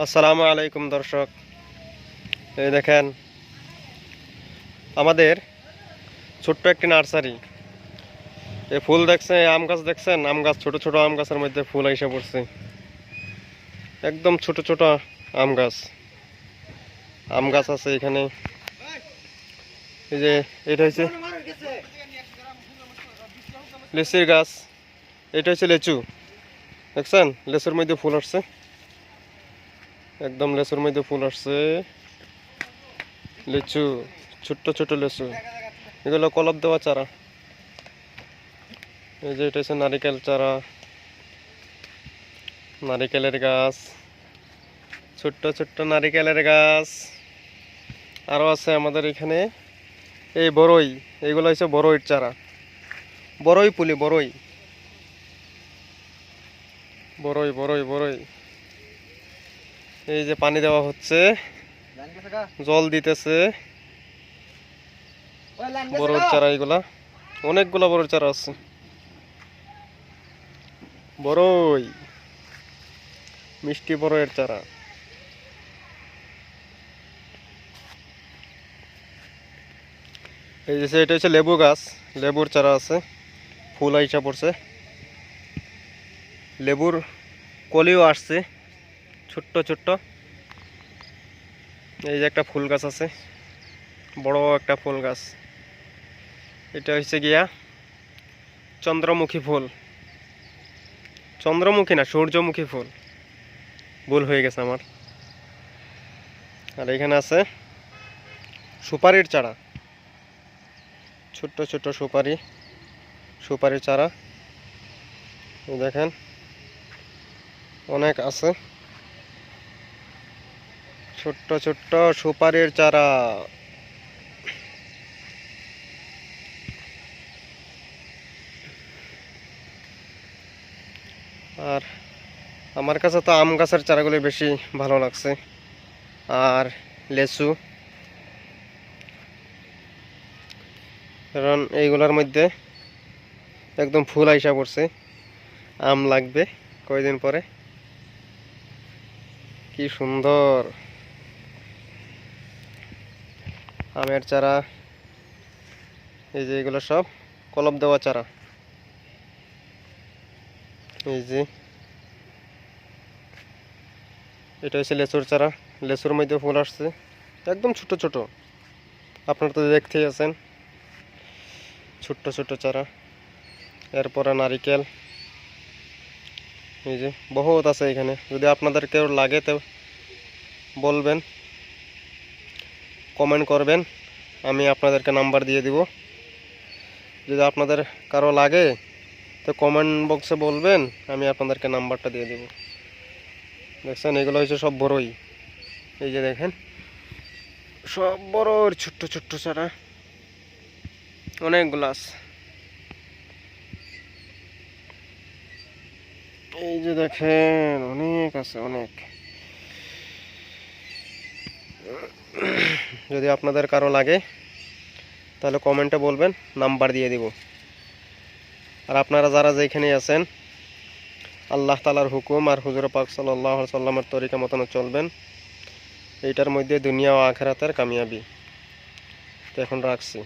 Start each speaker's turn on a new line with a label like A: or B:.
A: আসসালামু আলাইকুম দর্শক, এই দেখেন আমাদের ছোট্ট একটি নার্সারি। এই ফুল দেখছেন, আম গাছ দেখছেন, আম গাছ ছোট ছোট আম গাছের মধ্যে ফুল এসে পড়ছে। একদম ছোট ছোট আম গাছ আছে এখানে। এই যে এটা হচ্ছে লিচির গাছ, এটা হচ্ছে লেচু। দেখছেন লেচুর মধ্যে ফুল আসছে, একদম লেচুর মধ্যে ফুল আসছে। লিচু, ছোট্ট ছোট লিচু, এগুলো কলপ দেওয়া চারা। এই যে এটা হচ্ছে নারিকেল চারা, নারিকেলের গাছ, ছোট্ট ছোট্ট নারিকেলের গাছ। আরও আছে আমাদের এখানে এই বড়ই, এইগুলো হচ্ছে বড়ইয়ের চারা, বড়ই পুলি, বড়ই বড়ই বড়ই বড়ই। এই যে পানি দেওয়া হচ্ছে, জল দিতেছে। বড়ইয়ের চারা এগুলা, অনেকগুলা বড়ইয়ের চারা আছে। বড়ই, মিষ্টি বড়ইয়ের চারা। এই যে এটা হচ্ছে লেবু গাছ, লেবুর চারা আছে, ফুল আইসা পড়ছে। লেবুর কলিও আসছে ছোট্ট ছোট্ট। এই যে একটা ফুল গাছ আছে, বড় একটা ফুল গাছ। এটা হচ্ছে গিয়া চন্দ্রমুখী ফুল, চন্দ্রমুখী না সূর্যমুখী ফুল, ভুল হয়ে গেছে আমার। আর এখানে আছে সুপারির চারা, ছোট্ট ছোট্ট সুপারির চারা। দেখেন অনেক আছে, ছোট্ট ছোট্ট সুপারির চারা। আর আমার কাছে তো আম গাছের চারাগুলি বেশি ভালো লাগছে, আর লেচু, কারণ এইগুলোর মধ্যে একদম ফুল আইসা পড়ছে। আম লাগবে কয়দিন পরে, কি সুন্দর আমের চারা। এই যে এগুলো সব কলপ দেওয়া চারা। এই যে এটা হচ্ছে লেচুর চারা, লেচুর মধ্যে ফুল আসছে, একদম ছোট ছোট, আপনারা তো দেখতেই আছেন, ছোট্ট ছোট চারা। এরপরে নারিকেল, এই যে বহুত আছে এখানে। যদি আপনাদের কেউ লাগে তো বলবেন, কমেন্ট করবেন, আমি আপনাদেরকে নাম্বার দিয়ে দিব। যদি আপনাদের কারো লাগে তো কমেন্ট বক্সে বলবেন, আমি আপনাদেরকে নাম্বারটা দিয়ে দিব। দেখছেন এগুলো হচ্ছে সব বড়ই, এই যে দেখেন সব বড়র ছোট্ট ছোট্ট চারা, অনেকগুলো আছে। এই যে দেখেন অনেক আছে, অনেক। যদি আপনাদের কারো লাগে তাহলে কমেন্টে বলবেন, নাম্বার দিয়ে দিব। আর আপনারা যারা যেখানে আছেন, আল্লাহ তাআলার হুকুম আর হুজুর পাক সাল্লাল্লাহু আলাইহি সাল্লামের তরিকা মতন চলবেন, এইটার মধ্যে দুনিয়া ও আখিরাতের কামিয়াবি। তো এখন রাখছি।